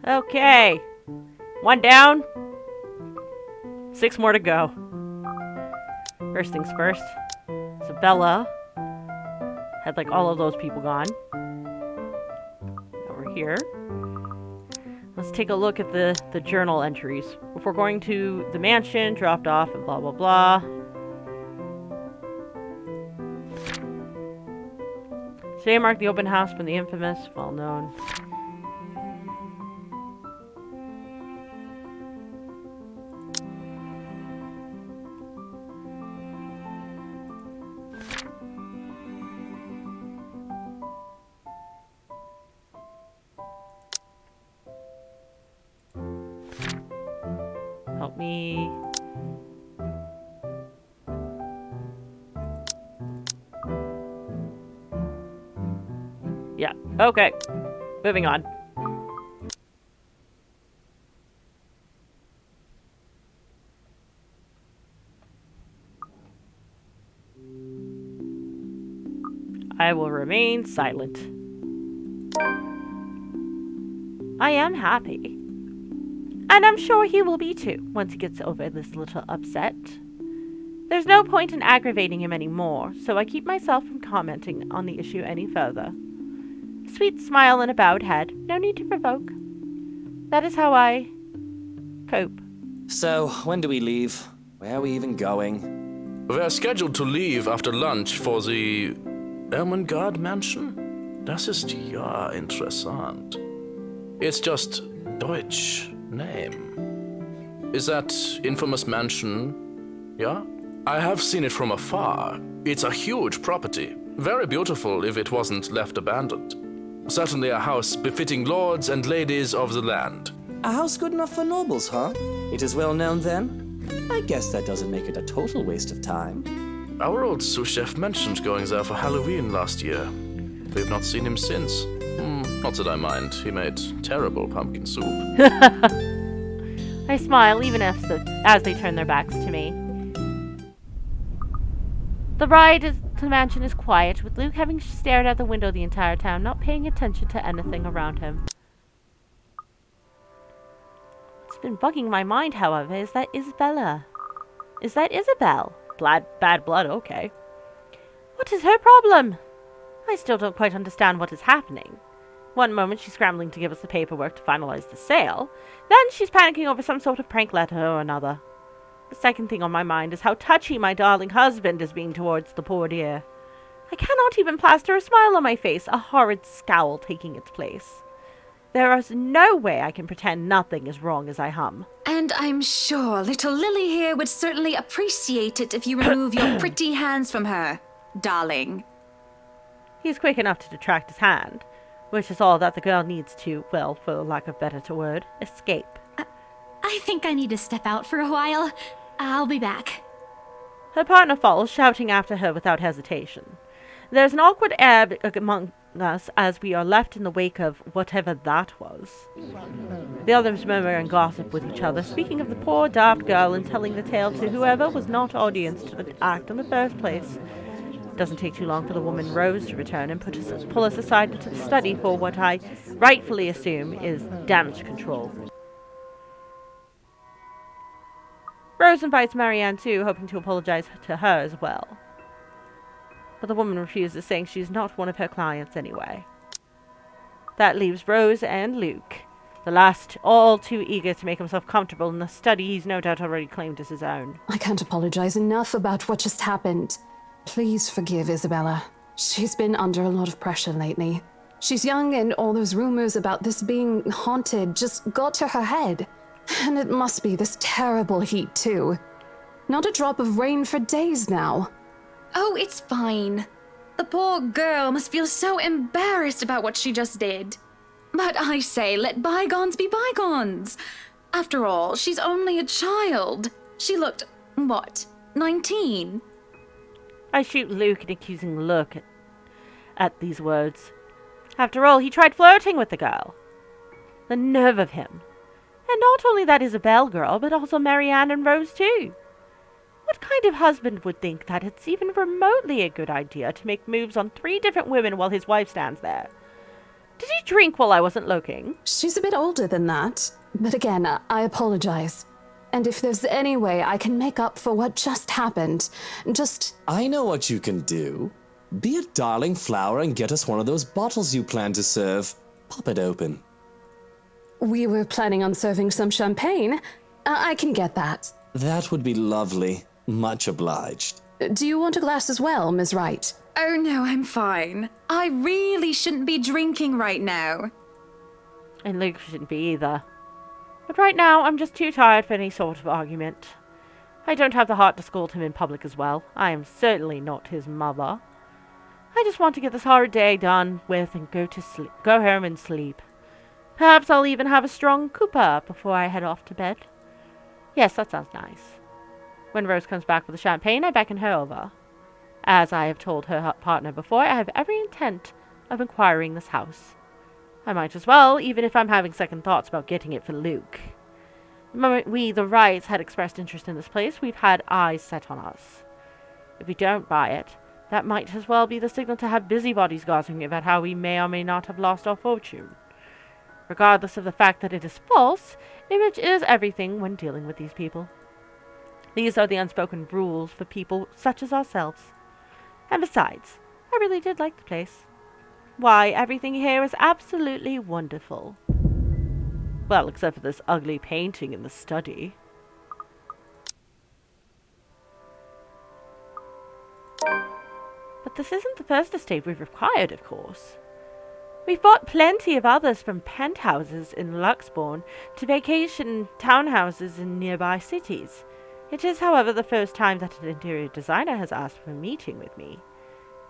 Okay. 1 down. 6 more to go. First things first. Isabella had like all of those people gone. Over here. Let's take a look at the journal entries. Before going to the mansion, dropped off and blah blah blah. Today marked the open house from the infamous, well-known. Help me. Yeah, okay. Moving on. I will remain silent. I am happy. And I'm sure he will be too, once he gets over this little upset. There's no point in aggravating him anymore, so I keep myself from commenting on the issue any further. A sweet smile and a bowed head, no need to provoke. That is how I cope. So, when do we leave? Where are we even going? We're scheduled to leave after lunch for the Ermengarde Mansion. Das ist ja interessant. It's just Deutsch name. Is that infamous mansion? Yeah? I have seen it from afar. It's a huge property. Very beautiful if it wasn't left abandoned. Certainly a house befitting lords and ladies of the land. A house good enough for nobles, huh? It is well known then? I guess that doesn't make it a total waste of time. Our old sous chef mentioned going there for Halloween last year. We've not seen him since. Not that I mind. He made terrible pumpkin soup. I smile even as they turn their backs to me. The ride to the mansion is quiet, with Luke having stared out the window the entire time, not paying attention to anything around him. What's been bugging my mind, however, is that Isabella. Is that Isabel? Bad blood, okay. What is her problem? I still don't quite understand what is happening. One moment she's scrambling to give us the paperwork to finalize the sale, then she's panicking over some sort of prank letter or another. The second thing on my mind is how touchy my darling husband is being towards the poor dear. I cannot even plaster a smile on my face, a horrid scowl taking its place. There is no way I can pretend nothing is wrong as I hum. And I'm sure little Lily here would certainly appreciate it if you remove your pretty hands from her, darling. He's quick enough to detract his hand, which is all that the girl needs to, well, for lack of a better word, escape. I think I need to step out for a while. I'll be back. Her partner follows, shouting after her without hesitation. There's an awkward air among us as we are left in the wake of whatever that was. The others murmur and gossip with each other, speaking of the poor daft girl and telling the tale to whoever was not audience to the act in the first place. It doesn't take too long for the woman Rose to return and pull us aside into the study for what I rightfully assume is damage control. Rose invites Marianne too, hoping to apologize to her as well. But the woman refuses, saying she's not one of her clients anyway. That leaves Rose and Luke, the last all too eager to make himself comfortable in the study he's no doubt already claimed as his own. I can't apologize enough about what just happened. Please forgive Isabella. She's been under a lot of pressure lately. She's young and all those rumors about this being haunted just got to her head. And it must be this terrible heat, too. Not a drop of rain for days now. Oh, it's fine. The poor girl must feel so embarrassed about what she just did. But I say, let bygones be bygones. After all, she's only a child. She looked, 19? I shoot Luke an accusing look at these words. After all, he tried flirting with the girl. The nerve of him. And not only that Isabel girl, but also Marianne and Rose too. What kind of husband would think that it's even remotely a good idea to make moves on 3 different women while his wife stands there? Did you drink while I wasn't looking? She's a bit older than that. But again, I apologize. And if there's any way I can make up for what just happened, just... I know what you can do. Be a darling flower and get us one of those bottles you plan to serve. Pop it open. We were planning on serving some champagne. I can get that. That would be lovely. Much obliged. Do you want a glass as well, Ms. Wright? Oh no, I'm fine. I really shouldn't be drinking right now. And Luke shouldn't be either. But right now, I'm just too tired for any sort of argument. I don't have the heart to scold him in public as well. I am certainly not his mother. I just want to get this horrid day done with and go home and sleep. Perhaps I'll even have a strong cooper before I head off to bed. Yes, that sounds nice. When Rose comes back with the champagne, I beckon her over. As I have told her partner before, I have every intent of acquiring this house. I might as well, even if I'm having second thoughts about getting it for Luke. The moment we, the Wrights, had expressed interest in this place, we've had eyes set on us. If we don't buy it, that might as well be the signal to have busybodies gossiping about how we may or may not have lost our fortune. Regardless of the fact that it is false, image is everything when dealing with these people. These are the unspoken rules for people such as ourselves. And besides, I really did like the place. Why, everything here is absolutely wonderful. Well, except for this ugly painting in the study. But this isn't the first estate we've acquired, of course. We've bought plenty of others, from penthouses in Luxbourne to vacation townhouses in nearby cities. It is, however, the first time that an interior designer has asked for a meeting with me.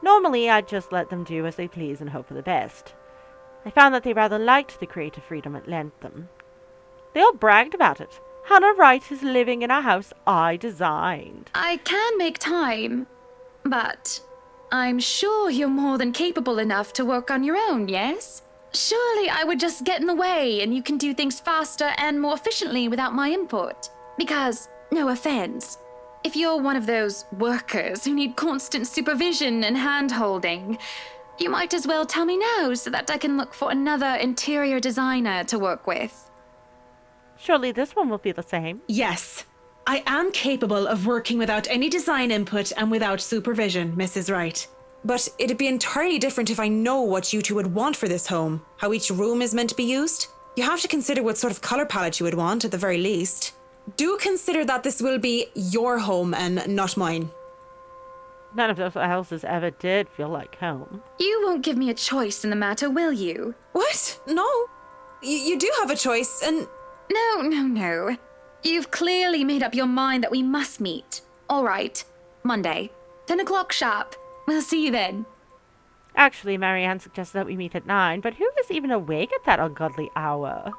Normally, I'd just let them do as they please and hope for the best. I found that they rather liked the creative freedom it lent them. They all bragged about it. Hannah Wright is living in a house I designed. I can make time, but I'm sure you're more than capable enough to work on your own, yes? Surely I would just get in the way and you can do things faster and more efficiently without my input. Because, no offense, if you're one of those workers who need constant supervision and hand-holding, you might as well tell me now so that I can look for another interior designer to work with. Surely this one will be the same. Yes, I am capable of working without any design input and without supervision, Mrs. Wright. But it'd be entirely different if I know what you two would want for this home, how each room is meant to be used. You have to consider what sort of colour palette you would want, at the very least. Do consider that this will be your home and not mine. None of those houses ever did feel like home. You won't give me a choice in the matter, will you? What? No. You do have a choice, and... No. You've clearly made up your mind that we must meet. All right. Monday. 10 o'clock sharp. We'll see you then. Actually, Marianne suggested that we meet at 9, but who is even awake at that ungodly hour?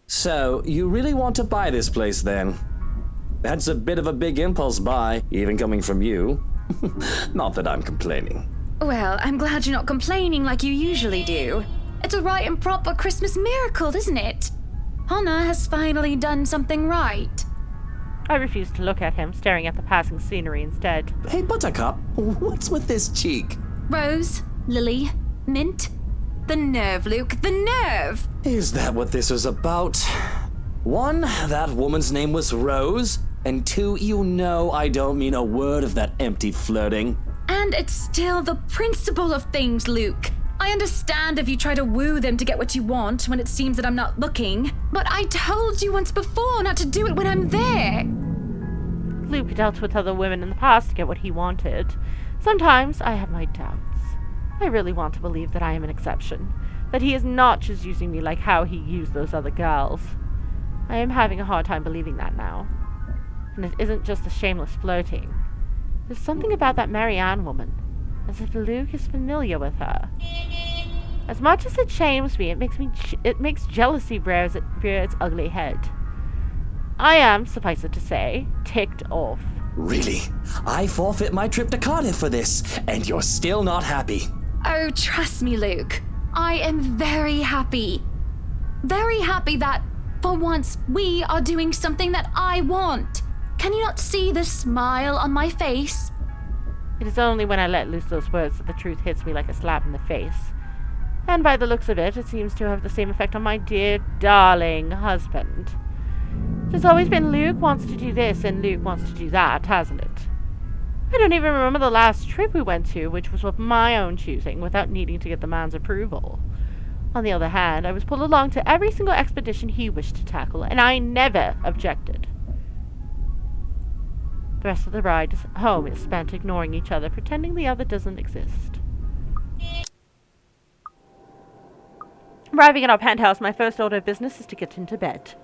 So, you really want to buy this place then? That's a bit of a big impulse buy, even coming from you. Not that I'm complaining. Well, I'm glad you're not complaining like you usually do. It's a right and proper Christmas miracle, isn't it? Hannah has finally done something right. I refused to look at him, staring at the passing scenery instead. Hey, Buttercup, what's with this cheek? Rose, Lily, Mint. The nerve, Luke, the nerve! Is that what this is about? 1, that woman's name was Rose. And 2, you know I don't mean a word of that empty flirting. And it's still the principle of things, Luke. I understand if you try to woo them to get what you want when it seems that I'm not looking. But I told you once before not to do it when I'm there. Luke dealt with other women in the past to get what he wanted. Sometimes I have my doubts. I really want to believe that I am an exception. That he is not just using me like how he used those other girls. I am having a hard time believing that now. And it isn't just the shameless flirting. There's something about that Marianne woman, as if Luke is familiar with her. As much as it shames me, it makes jealousy rear its ugly head. I am, suffice it to say, ticked off. Really? I forfeit my trip to Cardiff for this, and you're still not happy. Oh, trust me, Luke. I am very happy. Very happy that, for once, we are doing something that I want. Can you not see the smile on my face? It is only when I let loose those words that the truth hits me like a slap in the face. And by the looks of it, it seems to have the same effect on my dear, darling husband. It has always been Luke wants to do this and Luke wants to do that, hasn't it? I don't even remember the last trip we went to, which was of my own choosing, without needing to get the man's approval. On the other hand, I was pulled along to every single expedition he wished to tackle, and I never objected. The rest of the ride home is spent ignoring each other, pretending the other doesn't exist. Arriving at our penthouse, my first order of business is to get into bed.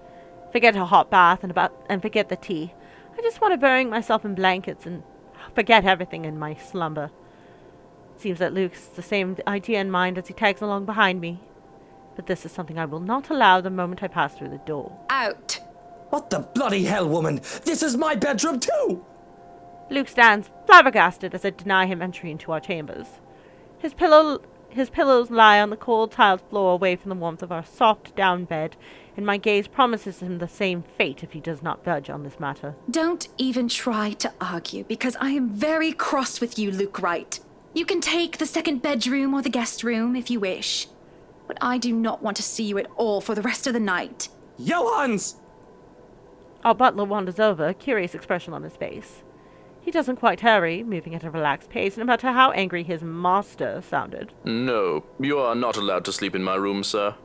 Forget a hot bath and forget the tea. I just want to bury myself in blankets and forget everything in my slumber. It seems that Luke's the same idea in mind as he tags along behind me. But this is something I will not allow the moment I pass through the door. Out. What the bloody hell, woman? This is my bedroom too! Luke stands flabbergasted as I deny him entry into our chambers. His pillows lie on the cold tiled floor away from the warmth of our soft down bed, and my gaze promises him the same fate if he does not budge on this matter. Don't even try to argue, because I am very cross with you, Luke Wright. You can take the second bedroom or the guest room if you wish, but I do not want to see you at all for the rest of the night. Johans! Our butler wanders over, a curious expression on his face. He doesn't quite hurry, moving at a relaxed pace, no matter how angry his master sounded. No, you are not allowed to sleep in my room, sir.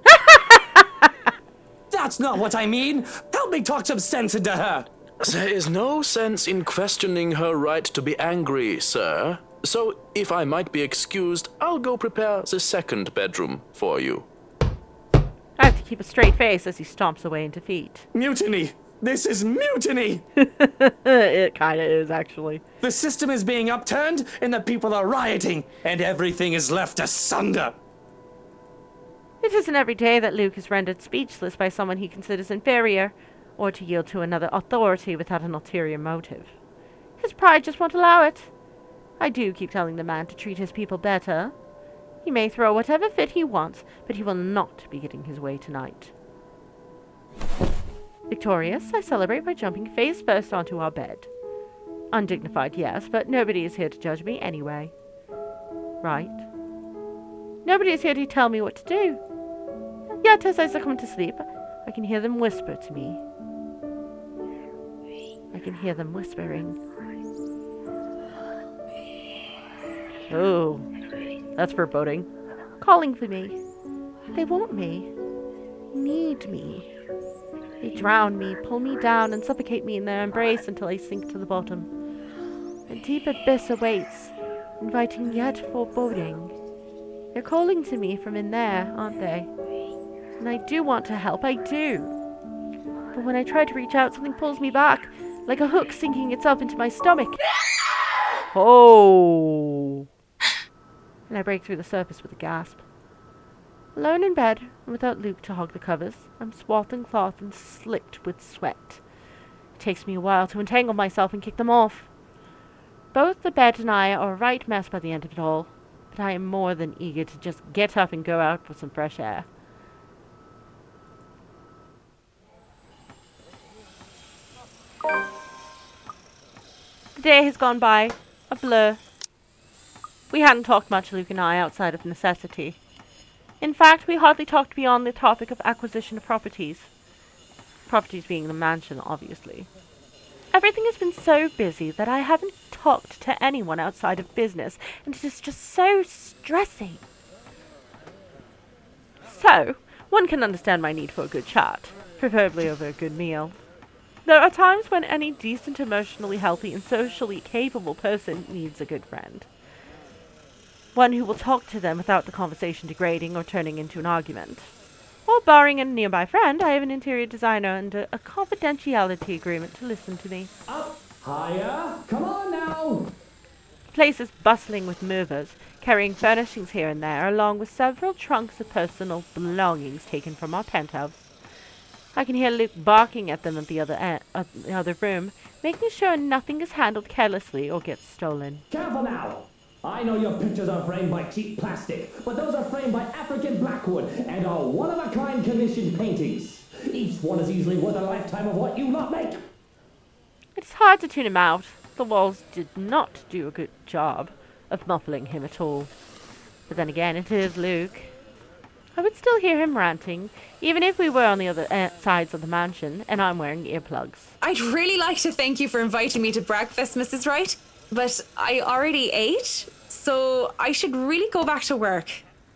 That's not what I mean! Help me talk some sense into her! There is no sense in questioning her right to be angry, sir. So, if I might be excused, I'll go prepare the second bedroom for you. I have to keep a straight face as he stomps away in defeat. Mutiny! This is mutiny! It kinda is, actually. The system is being upturned, and the people are rioting, and everything is left asunder. It isn't every day that Luke is rendered speechless by someone he considers inferior, or to yield to another authority without an ulterior motive. His pride just won't allow it. I do keep telling the man to treat his people better. He may throw whatever fit he wants, but he will not be getting his way tonight. Victorious, I celebrate by jumping face first onto our bed. Undignified, yes, but nobody is here to judge me anyway. Right? Nobody is here to tell me what to do. Yet, as I succumb to sleep, I can hear them whisper to me. I can hear them whispering. Oh, that's foreboding. Calling for me. They want me. Need me. They drown me, pull me down, and suffocate me in their embrace until I sink to the bottom. A deep abyss awaits, inviting yet foreboding. They're calling to me from in there, aren't they? And I do want to help, I do. But when I try to reach out, something pulls me back, like a hook sinking itself into my stomach. Oh! And I break through the surface with a gasp. Alone in bed, and without Luke to hog the covers, I'm swathed in cloth and slicked with sweat. It takes me a while to entangle myself and kick them off. Both the bed and I are a right mess by the end of it all, but I am more than eager to just get up and go out for some fresh air. The day has gone by, a blur. We hadn't talked much, Luke and I, outside of necessity. In fact, we hardly talked beyond the topic of acquisition of properties. Properties being the mansion, obviously. Everything has been so busy that I haven't talked to anyone outside of business, and it is just so stressing. So, one can understand my need for a good chat, preferably over a good meal. There are times when any decent, emotionally healthy, and socially capable person needs a good friend. One who will talk to them without the conversation degrading or turning into an argument. Or, barring a nearby friend, I have an interior designer under a confidentiality agreement to listen to me. Up, higher, come on now! The place is bustling with movers, carrying furnishings here and there, along with several trunks of personal belongings taken from our penthouse. I can hear Luke barking at them at the other room, making sure nothing is handled carelessly or gets stolen. Careful now! I know your pictures are framed by cheap plastic, but those are framed by African blackwood and are one-of-a-kind commissioned paintings. Each one is easily worth a lifetime of what you lot make. It's hard to tune him out. The walls did not do a good job of muffling him at all. But then again, it is Luke. I would still hear him ranting, even if we were on the other sides of the mansion, and I'm wearing earplugs. I'd really like to thank you for inviting me to breakfast, Mrs. Wright, but I already ate, so I should really go back to work.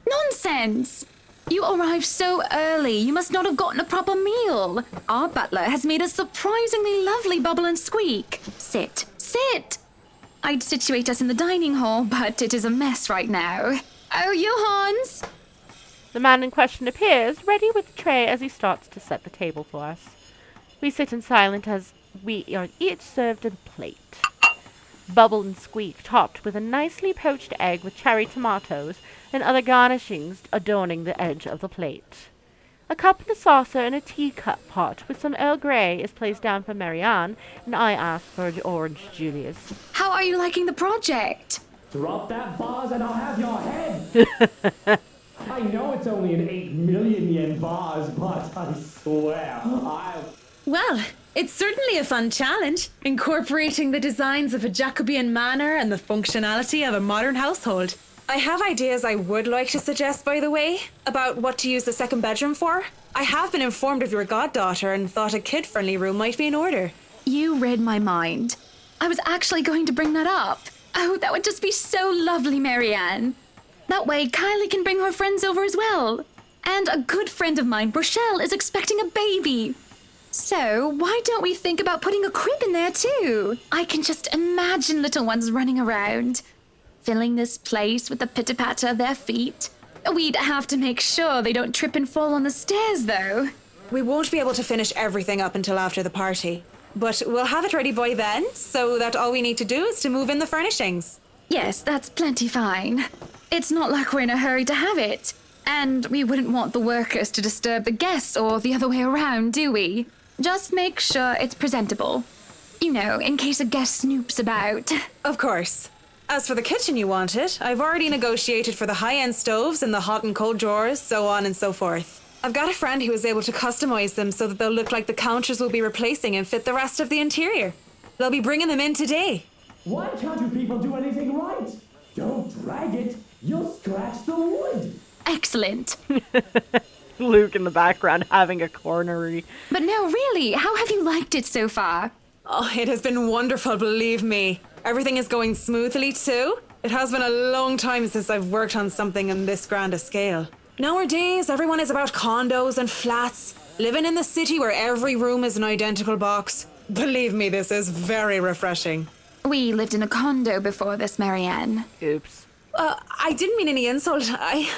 Nonsense! You arrived so early, you must not have gotten a proper meal. Our butler has made a surprisingly lovely bubble and squeak. Sit, sit! I'd situate us in the dining hall, but it is a mess right now. Oh, Johans! The man in question appears, ready with the tray as he starts to set the table for us. We sit in silence as we are each served a plate. Bubble and Squeak topped with a nicely poached egg with cherry tomatoes and other garnishings adorning the edge of the plate. A cup and a saucer and a teacup pot with some Earl Grey is placed down for Marianne, and I ask for an orange Julius. How are you liking the project? Drop that vase and I'll have your head! I know it's only an 8 million yen vase, but I swear, Well, it's certainly a fun challenge, incorporating the designs of a Jacobean manor and the functionality of a modern household. I have ideas I would like to suggest, by the way, about what to use the second bedroom for. I have been informed of your goddaughter and thought a kid-friendly room might be in order. You read my mind. I was actually going to bring that up. Oh, that would just be so lovely, Marianne. That way, Kylie can bring her friends over as well. And a good friend of mine, Rochelle, is expecting a baby. So, why don't we think about putting a crib in there too? I can just imagine little ones running around, filling this place with the pitter-patter of their feet. We'd have to make sure they don't trip and fall on the stairs, though. We won't be able to finish everything up until after the party, but we'll have it ready by then, so that all we need to do is to move in the furnishings. Yes, that's plenty fine. It's not like we're in a hurry to have it. And we wouldn't want the workers to disturb the guests or the other way around, do we? Just make sure it's presentable. You know, in case a guest snoops about. Of course. As for the kitchen you wanted, I've already negotiated for the high-end stoves and the hot and cold drawers, so on and so forth. I've got a friend who is able to customize them so that they'll look like the counters we'll be replacing and fit the rest of the interior. They'll be bringing them in today. why can't you people do anything right? Don't drag it, you'll scratch the wood. Excellent. Luke in the background having a cornery. But no, really, how have you liked it so far? Oh, it has been wonderful, believe me. Everything is going smoothly too. It has been a long time since I've worked on something on this grand a scale. Nowadays, everyone is about condos and flats, living in the city where every room is an identical box. Believe me, this is very refreshing. We lived in a condo before this, Marianne. Oops. I didn't mean any insult.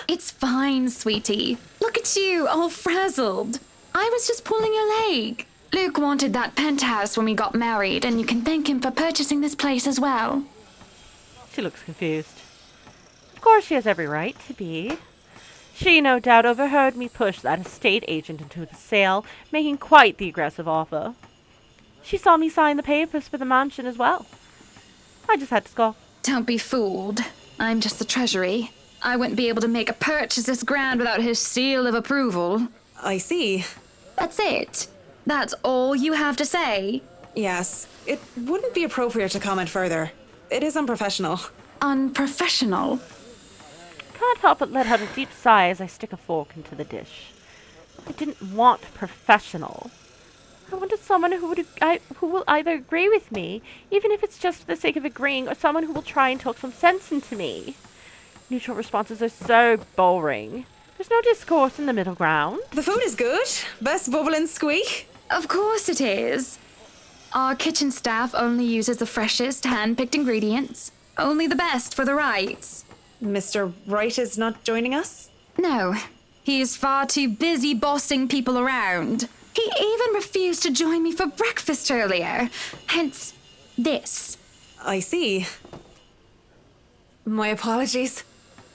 It's fine, sweetie. Look at you, all frazzled. I was just pulling your leg. Luke wanted that penthouse when we got married, and you can thank him for purchasing this place as well. She looks confused. Of course she has every right to be. She no doubt overheard me push that estate agent into the sale, making quite the aggressive offer. She saw me sign the papers for the mansion as well. I just had to scoff. Don't be fooled. I'm just the treasury. I wouldn't be able to make a purchase this grand without his seal of approval. I see. That's it. That's all you have to say? Yes, it wouldn't be appropriate to comment further. It is unprofessional. Unprofessional? Can't help but let out a deep sigh as I stick a fork into the dish. I didn't want professional. I wanted someone who will either agree with me, even if it's just for the sake of agreeing, or someone who will try and talk some sense into me. Neutral responses are so boring. There's no discourse in the middle ground. The food is good. Best bubble and squeak. Of course it is. Our kitchen staff only uses the freshest hand-picked ingredients. Only the best for the Wrights. Mr. Wright is not joining us? No, he is far too busy bossing people around. He even refused to join me for breakfast earlier. Hence, this. I see. My apologies.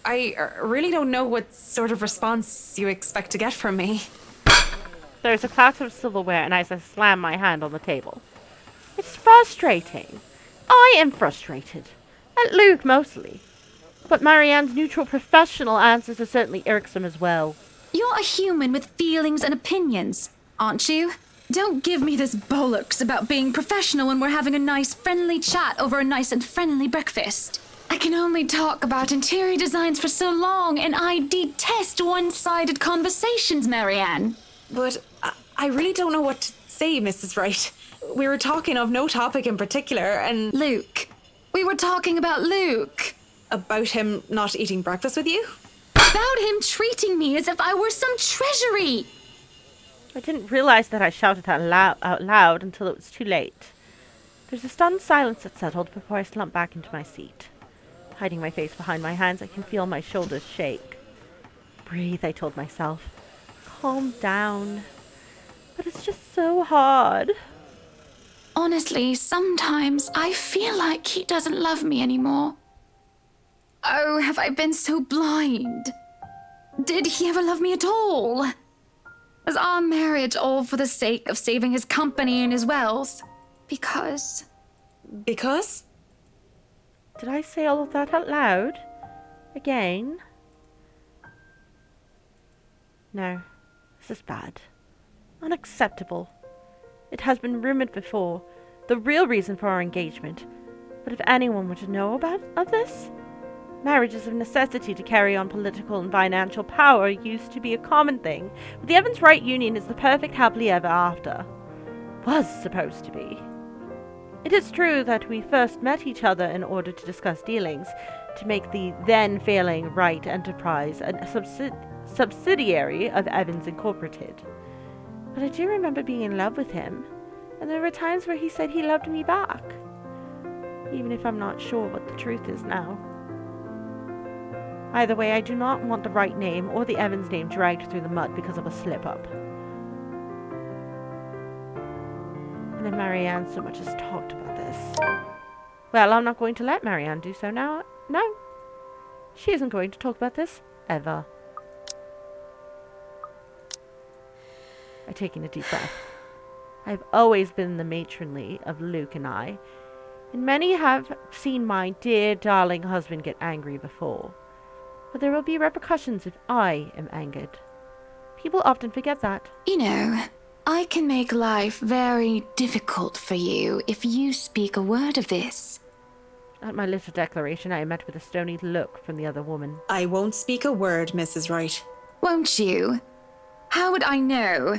I really don't know what sort of response you expect to get from me. There's a clatter of silverware, and I slam my hand on the table. It's frustrating. I am frustrated. At Luke, mostly. But Marianne's neutral professional answers are certainly irksome as well. You're a human with feelings and opinions, aren't you? Don't give me this bollocks about being professional when we're having a nice friendly chat over a nice and friendly breakfast. I can only talk about interior designs for so long, and I detest one-sided conversations, Marianne. But I really don't know what to say, Mrs. Wright. We were talking of no topic in particular, and... Luke. We were talking about Luke. About him not eating breakfast with you? About him treating me as if I were some treasury. I didn't realize that I shouted out loud until it was too late. There's a stunned silence that settled before I slumped back into my seat. Hiding my face behind my hands, I can feel my shoulders shake. Breathe, I told myself. Calm down. But it's just so hard. Honestly, sometimes I feel like he doesn't love me anymore. Oh, have I been so blind? Did he ever love me at all? Was our marriage all for the sake of saving his company and his wealth? Because? Did I say all of that out loud? Again? No, this is bad. Unacceptable. It has been rumored before, the real reason for our engagement. But if anyone were to know of this, marriage is of necessity to carry on political and financial power used to be a common thing, but the Evans-Wright union is the perfect happily ever after. Was supposed to be. It is true that we first met each other in order to discuss dealings, to make the then failing Wright Enterprise a subsidiary of Evans Incorporated. But I do remember being in love with him, and there were times where he said he loved me back, even if I'm not sure what the truth is now. Either way, I do not want the Wright name or the Evans name dragged through the mud because of a slip-up. And if Marianne so much as talked about this... Well, I'm not going to let Marianne do so now. No. She isn't going to talk about this, ever. I take in a deep breath. I've always been the matronly of Luke and I, and many have seen my dear, darling husband get angry before. But there will be repercussions if I am angered. People often forget that. You know, I can make life very difficult for you if you speak a word of this. At my little declaration, I met with a stony look from the other woman. I won't speak a word, Mrs. Wright. Won't you? How would I know?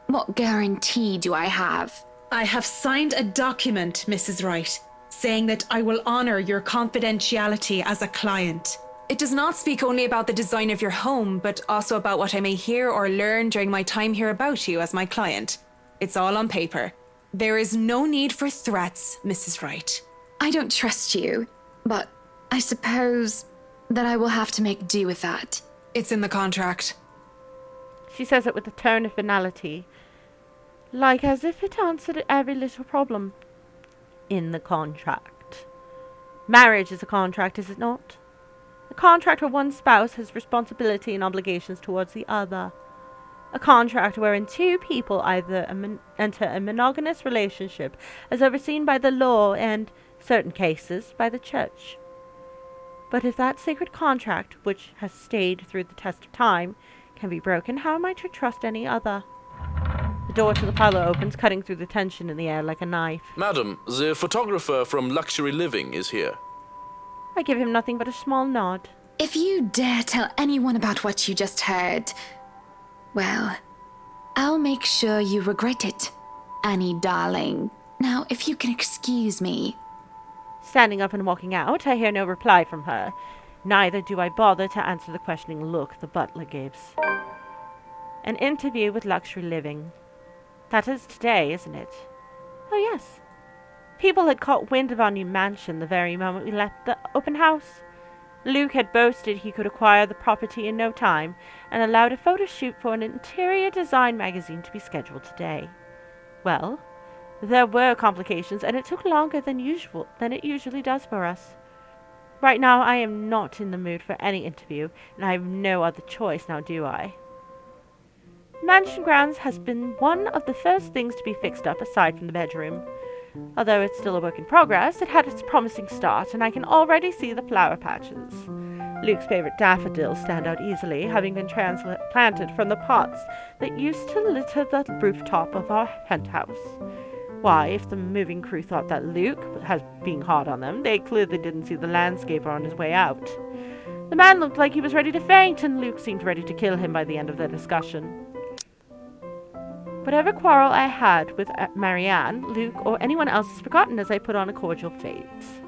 What guarantee do I have? I have signed a document, Mrs. Wright, saying that I will honor your confidentiality as a client. It does not speak only about the design of your home, but also about what I may hear or learn during my time here about you as my client. It's all on paper. There is no need for threats, Mrs. Wright. I don't trust you, but I suppose that I will have to make do with that. It's in the contract. She says it with a tone of finality, like as if it answered every little problem. In the contract. Marriage is a contract, is it not? A contract where one spouse has responsibility and obligations towards the other. A contract wherein two people either enter a monogamous relationship as overseen by the law and, certain cases, by the church. But if that sacred contract, which has stayed through the test of time, can be broken, how am I to trust any other? The door to the parlor opens, cutting through the tension in the air like a knife. Madam, the photographer from Luxury Living is here. I give him nothing but a small nod. If you dare tell anyone about what you just heard, well, I'll make sure you regret it, Annie darling. Now, if you can excuse me. Standing up and walking out, I hear no reply from her. Neither do I bother to answer the questioning look the butler gives. An interview with Luxury Living. That is today, isn't it? Oh, yes. People had caught wind of our new mansion the very moment we left the open house. Luke had boasted he could acquire the property in no time, and allowed a photo shoot for an interior design magazine to be scheduled today. Well, there were complications, and it took longer than it usually does for us. Right now, I am not in the mood for any interview, and I have no other choice now, do I? Mansion grounds has been one of the first things to be fixed up aside from the bedroom. Although it's still a work in progress, it had its promising start, and I can already see the flower patches. Luke's favorite daffodils stand out easily, having been transplanted from the pots that used to litter the rooftop of our penthouse. Why, if the moving crew thought that Luke was being hard on them, they clearly didn't see the landscaper on his way out. The man looked like he was ready to faint, and Luke seemed ready to kill him by the end of the discussion. Whatever quarrel I had with Marianne, Luke, or anyone else is forgotten as I put on a cordial face.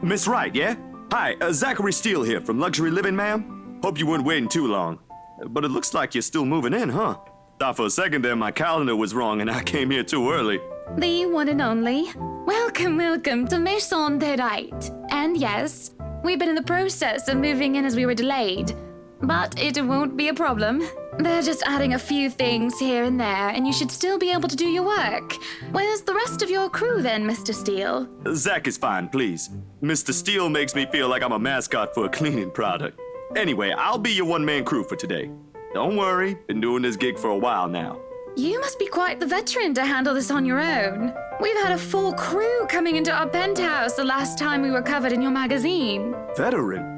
Miss Wright, yeah? Hi, Zachary Steele here from Luxury Living, ma'am. Hope you weren't waiting too long. But it looks like you're still moving in, huh? Thought for a second there my calendar was wrong and I came here too early. The one and only. Welcome, welcome to Maison de Right. And yes, we've been in the process of moving in as we were delayed. But it won't be a problem. They're just adding a few things here and there, and you should still be able to do your work. Where's the rest of your crew then, Mr. Steele? Zach is fine, please. Mr. Steele makes me feel like I'm a mascot for a cleaning product. Anyway, I'll be your one-man crew for today. Don't worry, been doing this gig for a while now. You must be quite the veteran to handle this on your own. We've had a full crew coming into our penthouse the last time we were covered in your magazine. Veteran?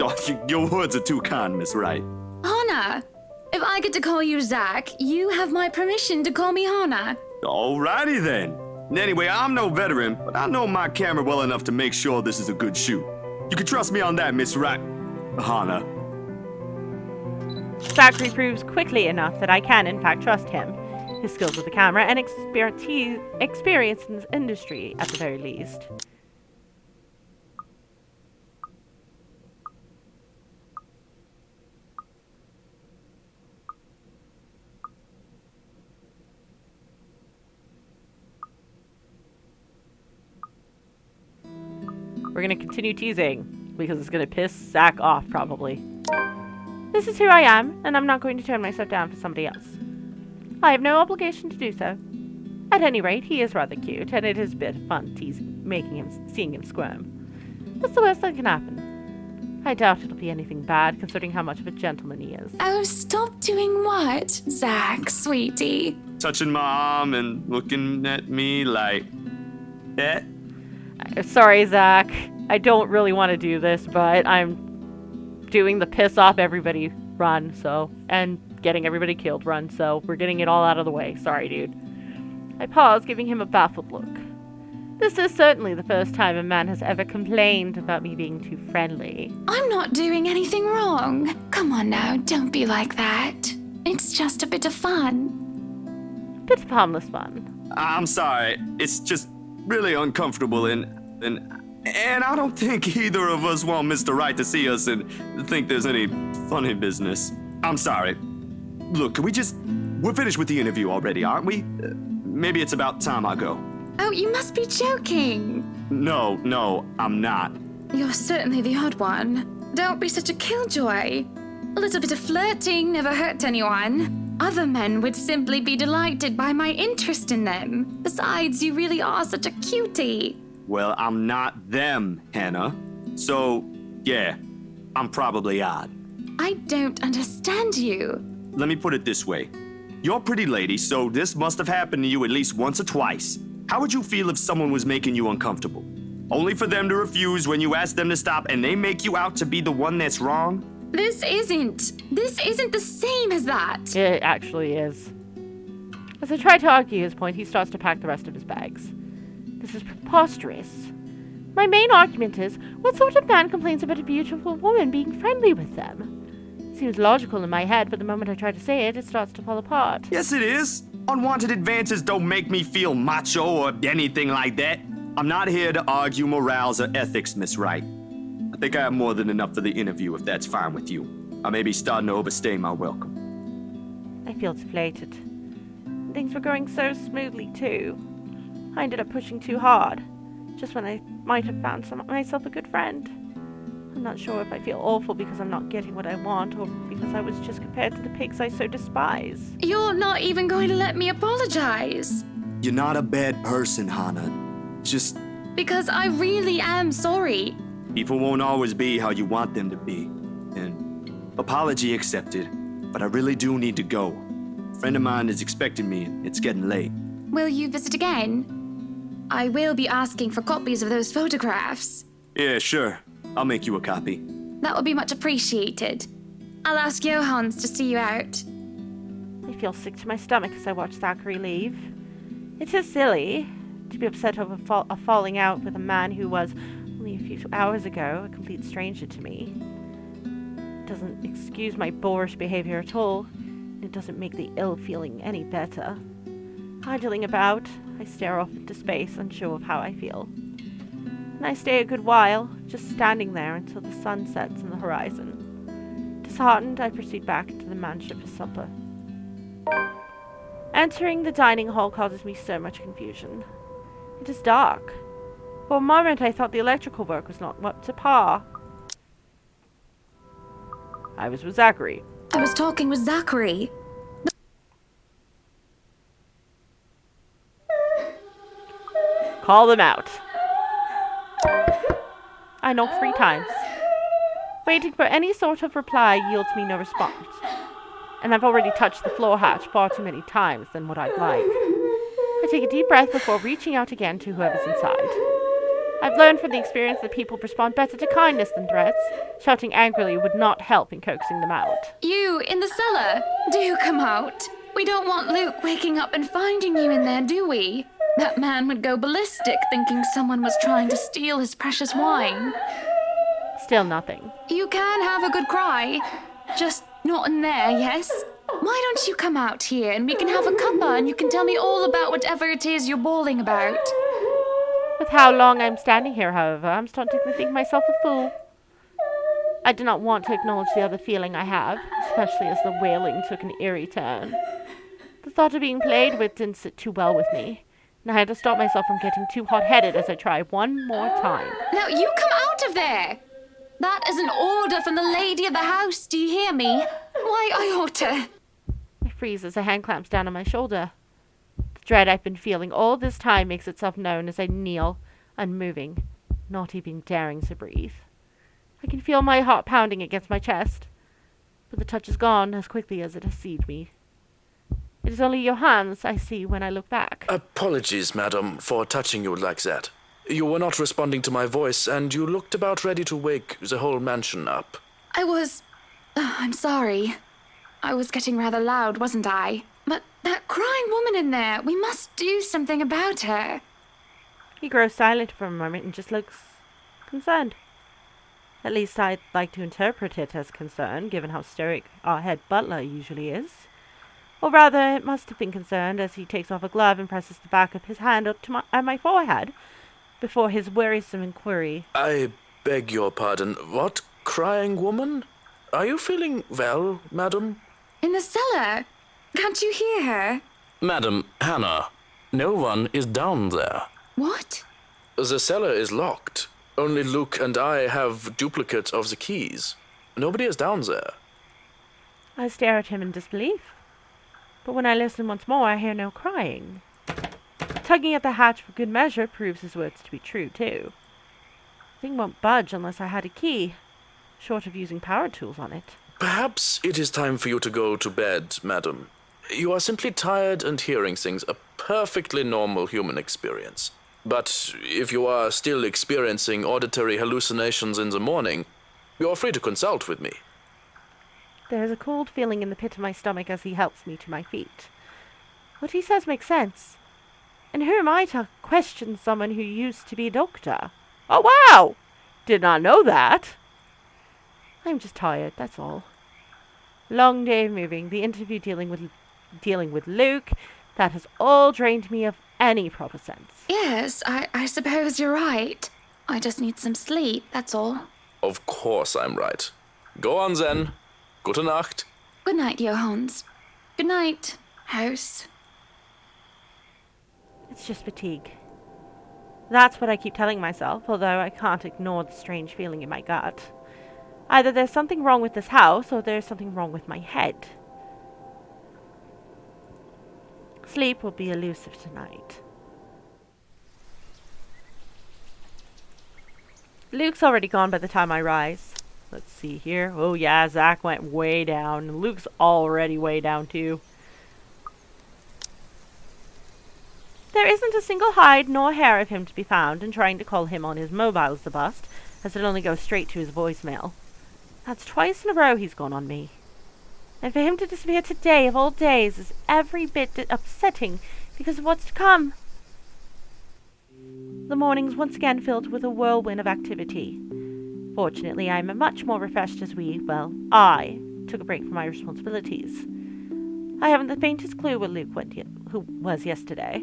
Oh, your words are too kind, Miss Wright. Hannah, if I get to call you Zach, you have my permission to call me Hannah. Alrighty then. Anyway, I'm no veteran, but I know my camera well enough to make sure this is a good shoot. You can trust me on that, Miss Wright. Hannah. Zachary proves quickly enough that I can, in fact, trust him. His skills with the camera and experience in this industry, at the very least. We're going to continue teasing, because it's going to piss Zach off, probably. This is who I am, and I'm not going to turn myself down for somebody else. I have no obligation to do so. At any rate, he is rather cute, and it is a bit of fun seeing him squirm. What's the worst that can happen? I doubt it'll be anything bad, considering how much of a gentleman he is. Oh, stop doing what, Zach, sweetie? Touching my arm and looking at me like that. Sorry, Zach. I don't really want to do this, but I'm doing the piss off everybody run, and getting everybody killed run, so we're getting it all out of the way. Sorry, dude. I paused, giving him a baffled look. This is certainly the first time a man has ever complained about me being too friendly. I'm not doing anything wrong. Come on now, don't be like that. It's just a bit of fun. Bit of harmless fun. I'm sorry. It's just really uncomfortable and I don't think either of us want Mr. Wright to see us and think there's any funny business. I'm sorry. Look, we're finished with the interview already, aren't we? Maybe it's about time I go. Oh, you must be joking. No, I'm not. You're certainly the odd one. Don't be such a killjoy. A little bit of flirting never hurt anyone. Other men would simply be delighted by my interest in them. Besides, you really are such a cutie. Well, I'm not them, Hannah. So, yeah, I'm probably odd. I don't understand you. Let me put it this way. You're a pretty lady, so this must have happened to you at least once or twice. How would you feel if someone was making you uncomfortable? Only for them to refuse when you ask them to stop and they make you out to be the one that's wrong? This isn't the same as that. It actually is. As I try to argue his point, he starts to pack the rest of his bags. This is preposterous. My main argument is, what sort of man complains about a beautiful woman being friendly with them? Seems logical in my head, but the moment I try to say it, it starts to fall apart. Yes, it is. Unwanted advances don't make me feel macho or anything like that. I'm not here to argue morals or ethics, Miss Wright. I think I have more than enough for the interview, if that's fine with you. I may be starting to overstay my welcome. I feel deflated. Things were going so smoothly, too. I ended up pushing too hard, just when I might have found myself a good friend. I'm not sure if I feel awful because I'm not getting what I want, or because I was just compared to the pigs I so despise. You're not even going to let me apologize. You're not a bad person, Hannah. Just... Because I really am sorry. People won't always be how you want them to be. And apology accepted, but I really do need to go. A friend of mine is expecting me, and it's getting late. Will you visit again? I will be asking for copies of those photographs. Yeah, sure. I'll make you a copy. That would be much appreciated. I'll ask Johans to see you out. I feel sick to my stomach as I watch Zachary leave. It is silly to be upset over a falling out with a man who was, only a few hours ago, a complete stranger to me. It doesn't excuse my boorish behavior at all, and it doesn't make the ill feeling any better. Idling about, I stare off into space, unsure of how I feel. And I stay a good while, just standing there until the sun sets in the horizon. Disheartened, I proceed back to the mansion for supper. Entering the dining hall causes me so much confusion. It is dark. For a moment I thought the electrical work was not up to par. I was with Zachary. I was talking with Zachary. Call them out. I knock 3 times. Waiting for any sort of reply yields me no response. And I've already touched the floor hatch far too many times than what I'd like. I take a deep breath before reaching out again to whoever's inside. I've learned from the experience that people respond better to kindness than threats. Shouting angrily would not help in coaxing them out. You, in the cellar, do come out. We don't want Luke waking up and finding you in there, do we? That man would go ballistic thinking someone was trying to steal his precious wine. Still nothing. You can have a good cry. Just not in there, yes? Why don't you come out here and we can have a cuppa and you can tell me all about whatever it is you're bawling about? With how long I'm standing here, however, I'm starting to think myself a fool. I do not want to acknowledge the other feeling I have, especially as the wailing took an eerie turn. The thought of being played with didn't sit too well with me, and I had to stop myself from getting too hot-headed as I tried one more time. Now you come out of there! That is an order from the lady of the house, do you hear me? Why, I ought to... I freeze as a hand clamps down on my shoulder. The dread I've been feeling all this time makes itself known as I kneel, unmoving, not even daring to breathe. I can feel my heart pounding against my chest, but the touch is gone as quickly as it has seized me. It is only your hands I see when I look back. Apologies, madam, for touching you like that. You were not responding to my voice, and you looked about ready to wake the whole mansion up. I'm sorry. I was getting rather loud, wasn't I? But that crying woman in there, we must do something about her. He grows silent for a moment and just looks concerned. At least I'd like to interpret it as concern, given how stoic our head butler usually is. Or rather, it must have been concerned, as he takes off a glove and presses the back of his hand up to my forehead, before his wearisome inquiry. I beg your pardon. What crying woman? Are you feeling well, madam? In the cellar. Can't you hear her? Madam, Hannah, no one is down there. What? The cellar is locked. Only Luke and I have duplicates of the keys. Nobody is down there. I stare at him in disbelief. But when I listen once more, I hear no crying. Tugging at the hatch for good measure proves his words to be true, too. The thing won't budge unless I had a key, short of using power tools on it. Perhaps it is time for you to go to bed, madam. You are simply tired and hearing things, a perfectly normal human experience. But if you are still experiencing auditory hallucinations in the morning, you are free to consult with me. There is a cold feeling in the pit of my stomach as he helps me to my feet. What he says makes sense. And who am I to question someone who used to be a doctor? Oh, wow! Did not know that. I'm just tired, that's all. Long day of moving, the interview dealing with Luke, that has all drained me of any proper sense. Yes, I suppose you're right. I just need some sleep, that's all. Of course I'm right. Go on then. Gute Nacht. Good night, Johans. Good night, house. It's just fatigue. That's what I keep telling myself, although I can't ignore the strange feeling in my gut. Either there's something wrong with this house, or there's something wrong with my head. Sleep will be elusive tonight. Luke's already gone by the time I rise. Let's see here. Oh yeah, Zach went way down. Luke's already way down too. There isn't a single hide nor hair of him to be found, and trying to call him on his mobile is a bust, as it only goes straight to his voicemail. That's twice in a row he's gone on me. And for him to disappear today of all days is every bit upsetting because of what's to come. The morning's once again filled with a whirlwind of activity. Fortunately, I am much more refreshed as I took a break from my responsibilities. I haven't the faintest clue where Luke was yesterday.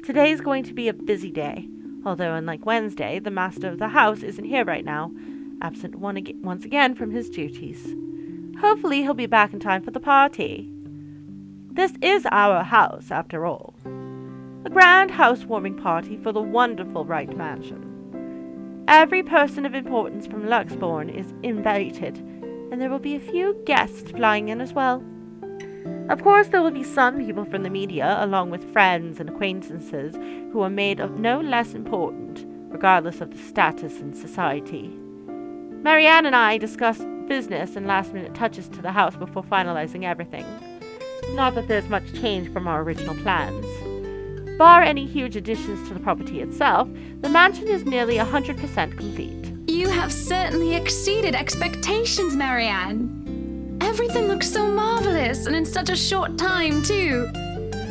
Today is going to be a busy day, although unlike Wednesday, the master of the house isn't here right now, absent once again from his duties. Hopefully he'll be back in time for the party. This is our house, after all. A grand housewarming party for the wonderful Wright Mansion. Every person of importance from Luxbourne is invited, and there will be a few guests flying in as well. Of course, there will be some people from the media, along with friends and acquaintances who are made of no less important, regardless of the status in society. Marianne and I discussed business and last-minute touches to the house before finalizing everything. Not that there's much change from our original plans. Bar any huge additions to the property itself, the mansion is nearly 100% complete. You have certainly exceeded expectations, Marianne. Everything looks so marvelous, and in such a short time, too.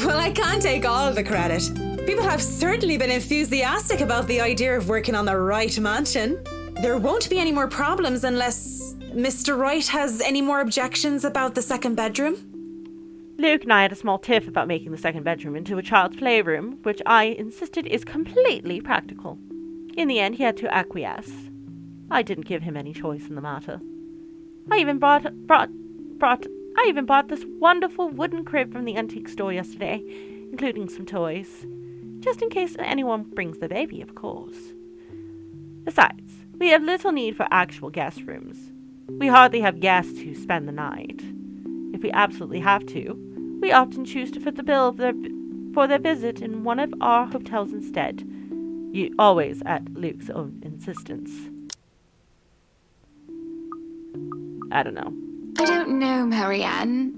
Well, I can't take all the credit. People have certainly been enthusiastic about the idea of working on the Wright Mansion. There won't be any more problems unless Mr. Wright has any more objections about the second bedroom. Luke and I had a small tiff about making the second bedroom into a child's playroom, which I insisted is completely practical. In the end, he had to acquiesce. I didn't give him any choice in the matter. I even bought this wonderful wooden crib from the antique store yesterday, including some toys. Just in case anyone brings the baby, of course. Besides, we have little need for actual guest rooms. We hardly have guests who spend the night. If we absolutely have to, we often choose to foot the bill for their visit in one of our hotels instead, always at Luke's own insistence. I don't know. I don't know, Marianne.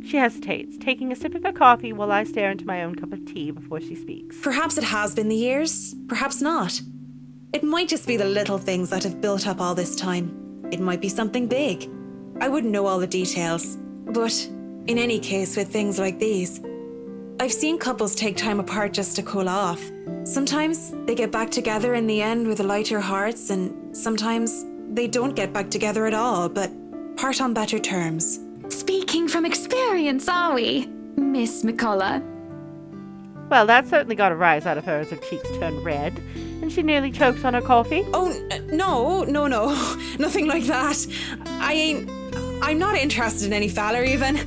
She hesitates, taking a sip of her coffee while I stare into my own cup of tea before she speaks. Perhaps it has been the years, perhaps not. It might just be the little things that have built up all this time. It might be something big. I wouldn't know all the details. But in any case, with things like these, I've seen couples take time apart just to cool off. Sometimes they get back together in the end with lighter hearts, and sometimes they don't get back together at all, but part on better terms. Speaking from experience, are we, Miss McCullough? Well, that certainly got a rise out of her as her cheeks turned red, and she nearly chokes on her coffee. Oh, no, nothing like that. I'm not interested in any fella even.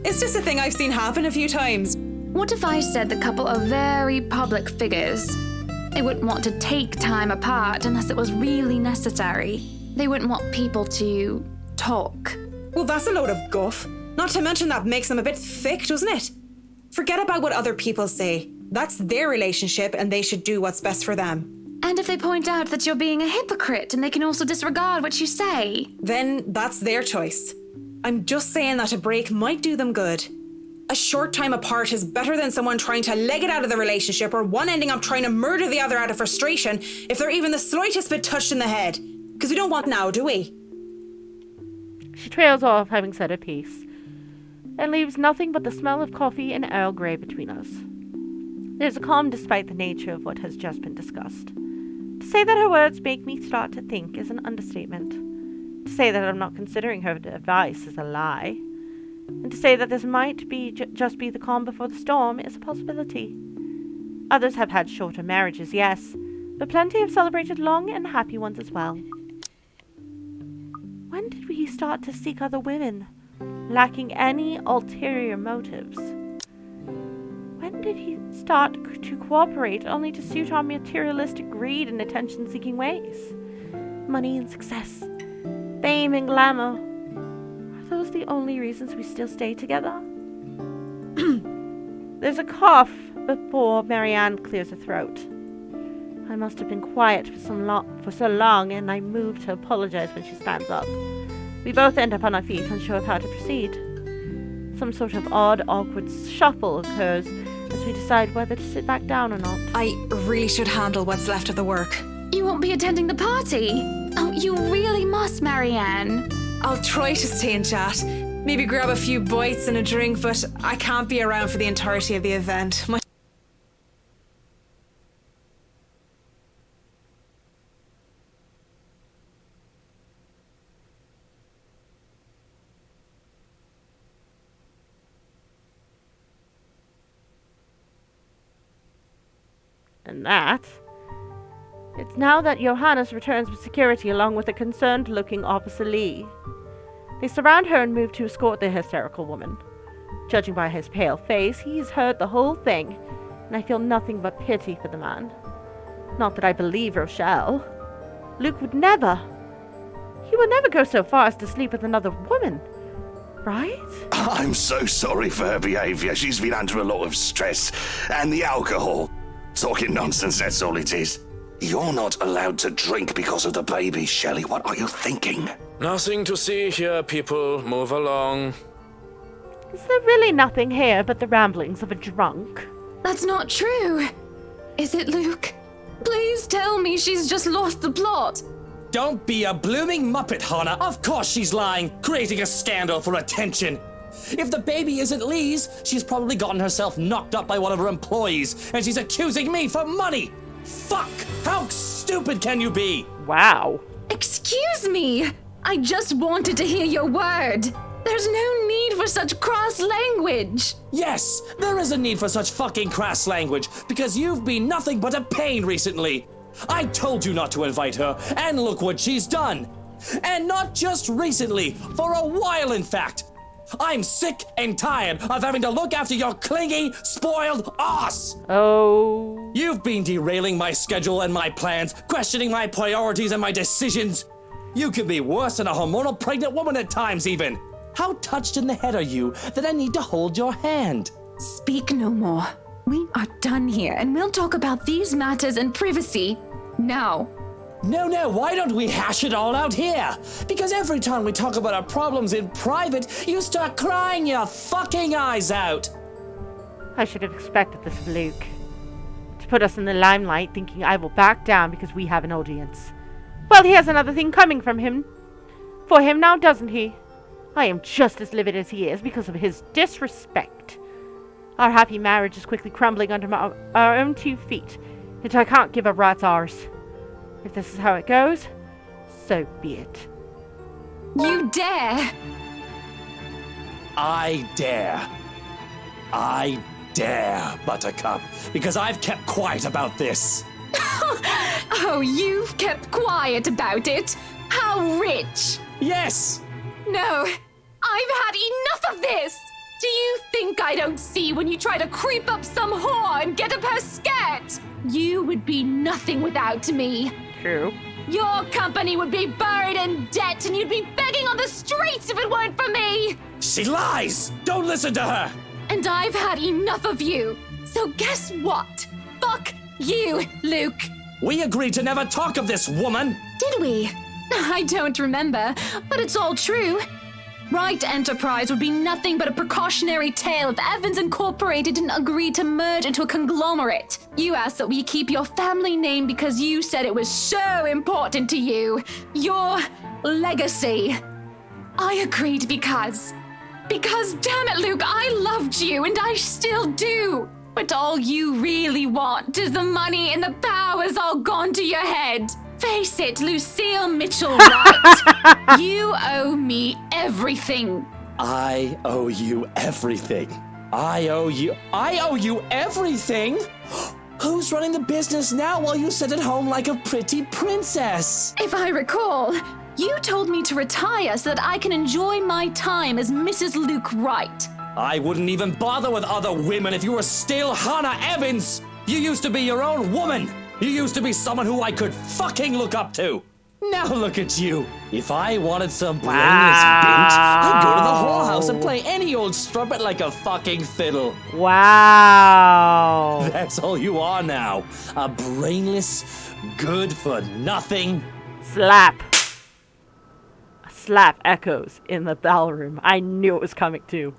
It's just a thing I've seen happen a few times. What if I said the couple are very public figures? They wouldn't want to take time apart unless it was really necessary. They wouldn't want people to talk. Well, that's a load of guff. Not to mention that makes them a bit thick, doesn't it? Forget about what other people say. That's their relationship and they should do what's best for them. And if they point out that you're being a hypocrite and they can also disregard what you say? Then that's their choice. I'm just saying that a break might do them good. A short time apart is better than someone trying to leg it out of the relationship or one ending up trying to murder the other out of frustration if they're even the slightest bit touched in the head. Because we don't want now, do we? She trails off, having said her piece, and leaves nothing but the smell of coffee and Earl Grey between us. There's a calm despite the nature of what has just been discussed. To say that her words make me start to think is an understatement. To say that I'm not considering her advice is a lie. And to say that this might be just be the calm before the storm is a possibility. Others have had shorter marriages, yes, but plenty have celebrated long and happy ones as well. When did he start to seek other women, lacking any ulterior motives? When did he start to cooperate only to suit our materialistic greed and attention-seeking ways? Money and success, fame and glamour. Are those the only reasons we still stay together? There's a cough before Marianne clears her throat. I must have been quiet for so long, and I move to apologize when she stands up. We both end up on our feet, unsure of how to proceed. Some sort of odd, awkward shuffle occurs as we decide whether to sit back down or not. I really should handle what's left of the work. You won't be attending the party? Oh, you really must, Marianne. I'll try to stay and chat. Maybe grab a few bites and a drink, but I can't be around for the entirety of the event. And that... It's now that Johannes returns with security along with a concerned-looking Officer Lee. They surround her and move to escort the hysterical woman. Judging by his pale face, he's heard the whole thing, and I feel nothing but pity for the man. Not that I believe Rochelle. Luke would never... He would never go so far as to sleep with another woman, right? I'm so sorry for her behaviour. She's been under a lot of stress. And the alcohol. Talking nonsense, that's all it is. You're not allowed to drink because of the baby, Shelley. What are you thinking? Nothing to see here, people. Move along. Is there really nothing here but the ramblings of a drunk? That's not true. Is it, Luke? Please tell me she's just lost the plot. Don't be a blooming muppet, Hannah. Of course she's lying, creating a scandal for attention. If the baby isn't Lee's, she's probably gotten herself knocked up by one of her employees, and she's accusing me for money. Fuck! How stupid can you be? Wow. Excuse me. I just wanted to hear your word. There's no need for such crass language. Yes, there is a need for such fucking crass language, because you've been nothing but a pain recently. I told you not to invite her, and look what she's done. And not just recently, for a while in fact. I'm sick and tired of having to look after your clingy, spoiled ass. Oh. You've been derailing my schedule and my plans, questioning my priorities and my decisions. You can be worse than a hormonal pregnant woman at times even. How touched in the head are you that I need to hold your hand? Speak no more. We are done here, and we'll talk about these matters in privacy now. No, why don't we hash it all out here? Because every time we talk about our problems in private, you start crying your fucking eyes out. I should have expected this of Luke. To put us in the limelight, thinking I will back down because we have an audience. Well, he has another thing coming from him. For him now, doesn't he? I am just as livid as he is because of his disrespect. Our happy marriage is quickly crumbling under our own 2 feet, and I can't give a rat's arse. If this is how it goes, so be it. You dare! I dare. I dare, Buttercup, because I've kept quiet about this. Oh, you've kept quiet about it? How rich! Yes! No, I've had enough of this! Do you think I don't see when you try to creep up some whore and get up her skirt? You would be nothing without me. True. Your company would be buried in debt and you'd be begging on the streets if it weren't for me! She lies! Don't listen to her! And I've had enough of you. So guess what? Fuck you, Luke. We agreed to never talk of this woman! Did we? I don't remember, but it's all true. Wright Enterprise would be nothing but a precautionary tale if Evans Incorporated didn't agree to merge into a conglomerate. You asked that we keep your family name because you said it was so important to you. Your legacy. I agreed because damn it, Luke, I loved you and I still do. But all you really want is the money and the power's all gone to your head. Face it, Lucille Mitchell-Wright. You owe me everything. I owe you everything. I owe you everything? Who's running the business now while you sit at home like a pretty princess? If I recall, you told me to retire so that I can enjoy my time as Mrs. Luke Wright. I wouldn't even bother with other women if you were still Hannah Evans. You used to be your own woman. You used to be someone who I could fucking look up to. Now look at you. If I wanted some brainless bint, I'd go to the whorehouse and play any old strumpet like a fucking fiddle. Wow. That's all you are now. A brainless, good-for-nothing... Slap. A slap echoes in the ballroom. I knew it was coming too.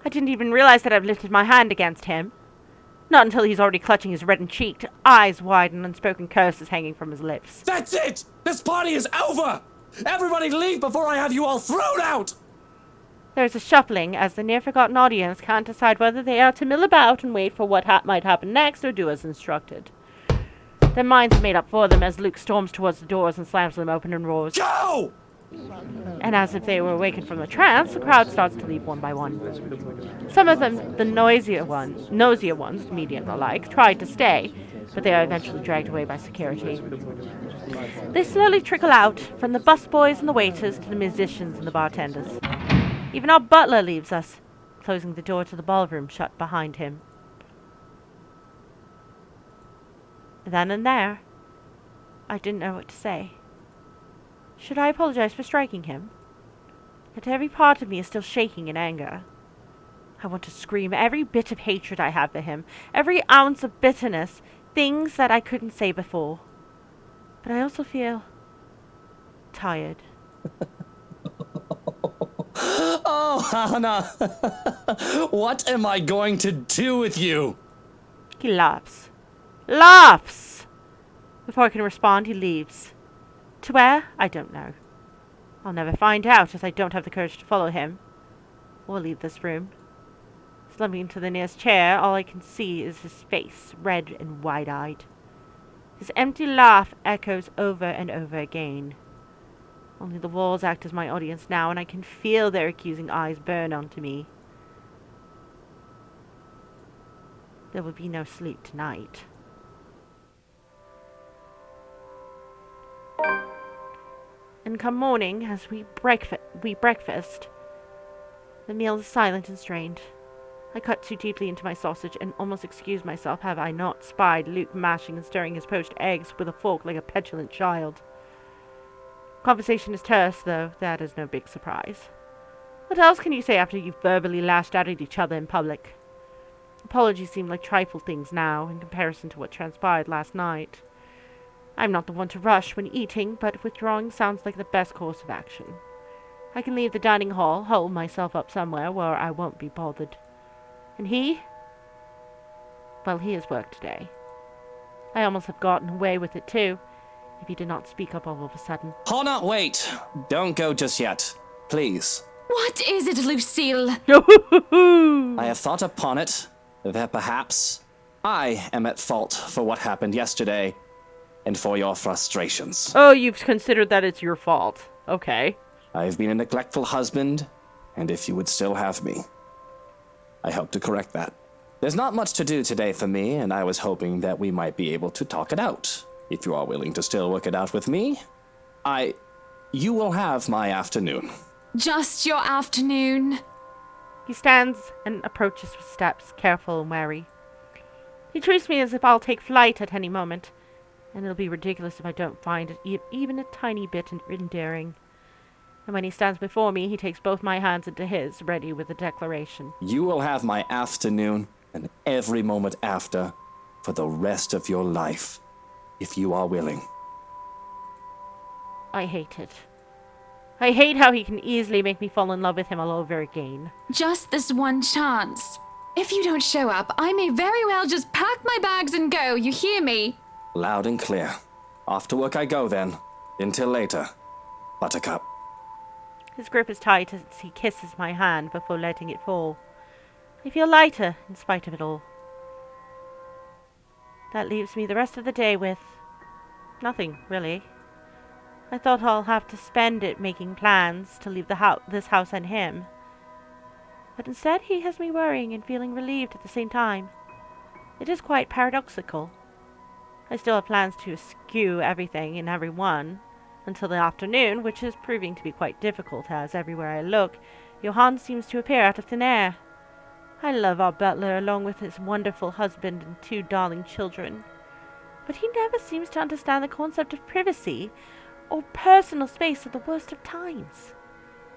I didn't even realize that I've lifted my hand against him. Not until he's already clutching his reddened cheek, eyes wide and unspoken curses hanging from his lips. That's it! This party is over! Everybody leave before I have you all thrown out! There is a shuffling as the near-forgotten audience can't decide whether they are to mill about and wait for what might happen next or do as instructed. Their minds are made up for them as Luke storms towards the doors and slams them open and roars, Go! And as if they were awakened from a trance, the crowd starts to leave one by one. Some of them, the nosier ones, medium alike, tried to stay, but they are eventually dragged away by security. They slowly trickle out, from the busboys and the waiters to the musicians and the bartenders. Even our butler leaves us, closing the door to the ballroom shut behind him. Then and there, I didn't know what to say. Should I apologize for striking him? Yet every part of me is still shaking in anger. I want to scream every bit of hatred I have for him, every ounce of bitterness, things that I couldn't say before. But I also feel tired. Oh, Hannah! What am I going to do with you? He laughs. Laughs! Before I can respond, he leaves. To where? I don't know. I'll never find out, as I don't have the courage to follow him. Or leave this room. Slumping into the nearest chair, all I can see is his face, red and wide-eyed. His empty laugh echoes over and over again. Only the walls act as my audience now, and I can feel their accusing eyes burn onto me. There will be no sleep tonight. And come morning, as we breakfast, the meal is silent and strained. I cut too deeply into my sausage and almost excuse myself have I not spied Luke mashing and stirring his poached eggs with a fork like a petulant child. Conversation is terse, though that is no big surprise. What else can you say after you've verbally lashed out at each other in public? Apologies seem like trifle things now, in comparison to what transpired last night. I'm not the one to rush when eating, but withdrawing sounds like the best course of action. I can leave the dining hall, hole myself up somewhere where I won't be bothered. And he? Well, he has work today. I almost have gotten away with it too, if he did not speak up all of a sudden. Hannah, wait! Don't go just yet. Please. What is it, Lucille? I have thought upon it that perhaps I am at fault for what happened yesterday and for your frustrations. Oh, you've considered that it's your fault. Okay. I've been a neglectful husband, and if you would still have me, I hope to correct that. There's not much to do today for me, and I was hoping that we might be able to talk it out. If you are willing to still work it out with me, you will have my afternoon. Just your afternoon. He stands and approaches with steps, careful and wary. He treats me as if I'll take flight at any moment, and it'll be ridiculous if I don't find it even a tiny bit endearing. And when he stands before me, he takes both my hands into his, ready with a declaration. You will have my afternoon and every moment after for the rest of your life, if you are willing. I hate it. I hate how he can easily make me fall in love with him all over again. Just this one chance. If you don't show up, I may very well just pack my bags and go, you hear me? Loud and clear. Off to work I go then. Until later, Buttercup. His grip is tight as he kisses my hand before letting it fall. I feel lighter in spite of it all. That leaves me the rest of the day with nothing, really. I thought I'll have to spend it making plans to leave this house and him. But instead he has me worrying and feeling relieved at the same time. It is quite paradoxical. I still have plans to eschew everything and everyone until the afternoon, which is proving to be quite difficult as everywhere I look, Johann seems to appear out of thin air. I love our butler along with his wonderful husband and 2 darling children. But he never seems to understand the concept of privacy or personal space at the worst of times.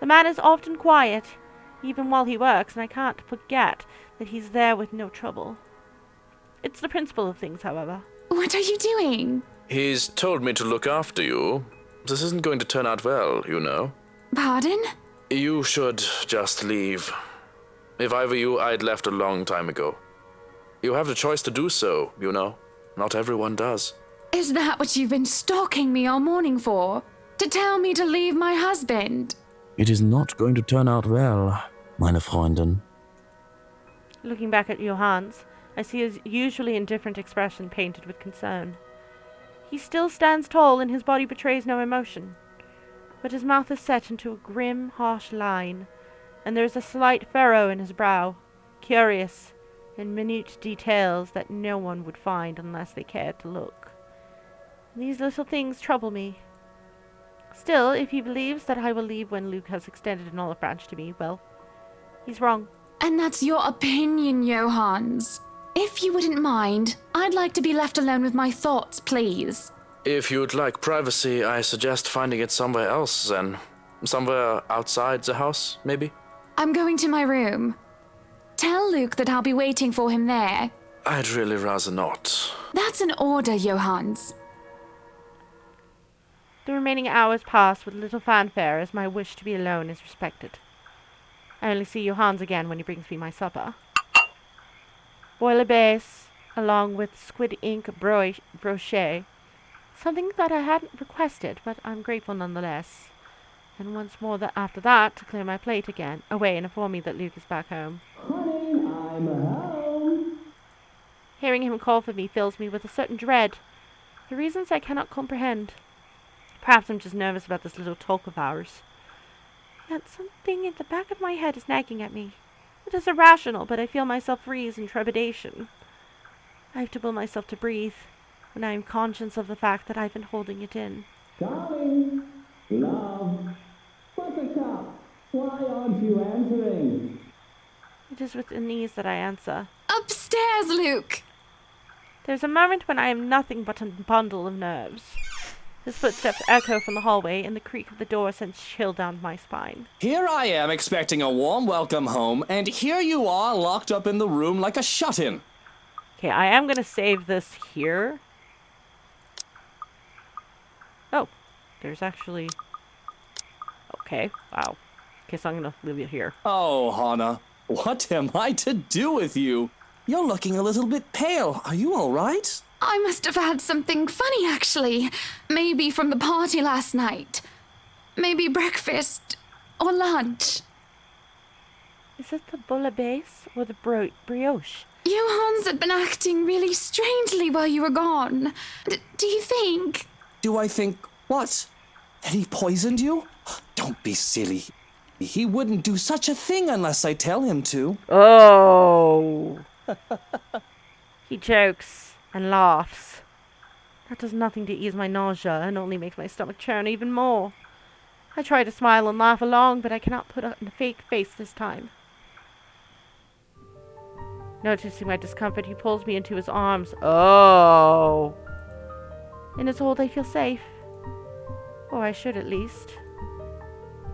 The man is often quiet, even while he works, and I can't forget that he's there with no trouble. It's the principle of things, however. What are you doing? He's told me to look after you. This isn't going to turn out well, you know. Pardon? You should just leave. If I were you, I'd left a long time ago. You have the choice to do so, you know. Not everyone does. Is that what you've been stalking me all morning for? To tell me to leave my husband? It is not going to turn out well, meine Freundin. Looking back at Johannes, I see his usually indifferent expression painted with concern. He still stands tall and his body betrays no emotion, but his mouth is set into a grim, harsh line, and there is a slight furrow in his brow, curious and minute details that no one would find unless they cared to look. These little things trouble me. Still, if he believes that I will leave when Luke has extended an olive branch to me, well, he's wrong. And that's your opinion, Johannes. If you wouldn't mind, I'd like to be left alone with my thoughts, please. If you'd like privacy, I suggest finding it somewhere else then. Somewhere outside the house, maybe? I'm going to my room. Tell Luke that I'll be waiting for him there. I'd really rather not. That's an order, Johannes. The remaining hours pass with little fanfare as my wish to be alone is respected. I only see Johannes again when he brings me my supper. Bouillabaisse, along with squid ink brochet. Something that I hadn't requested, but I'm grateful nonetheless. And once more after that, to clear my plate again, away and inform me that Luke is back home. Honey, I'm home. Hearing him call for me fills me with a certain dread. The reasons I cannot comprehend. Perhaps I'm just nervous about this little talk of ours. Yet something in the back of my head is nagging at me. It is irrational, but I feel myself freeze in trepidation. I have to will myself to breathe, when I am conscious of the fact that I've been holding it in. Darling, love, buttercup, why aren't you answering? It is with unease that I answer. Upstairs, Luke! There's a moment when I am nothing but a bundle of nerves. His footsteps echo from the hallway, and the creak of the door sends chill down my spine. Here I am expecting a warm welcome home, and here you are locked up in the room like a shut-in. Okay, I am going to save this here. Oh, there's actually... Okay, wow. Okay, so I'm going to leave it here. Oh, Hannah, what am I to do with you? You're looking a little bit pale. Are you all right? I must have had something funny, actually. Maybe from the party last night. Maybe breakfast or lunch. Is it the bouillabaisse or the brioche? Johannes had been acting really strangely while you were gone. Do you think? Do I think what? That he poisoned you? Don't be silly. He wouldn't do such a thing unless I tell him to. Oh. He jokes and laughs. That does nothing to ease my nausea and only makes my stomach churn even more. I try to smile and laugh along, but I cannot put on a fake face this time. Noticing my discomfort, he pulls me into his arms. Oh! In his hold, I feel safe. Or I should at least.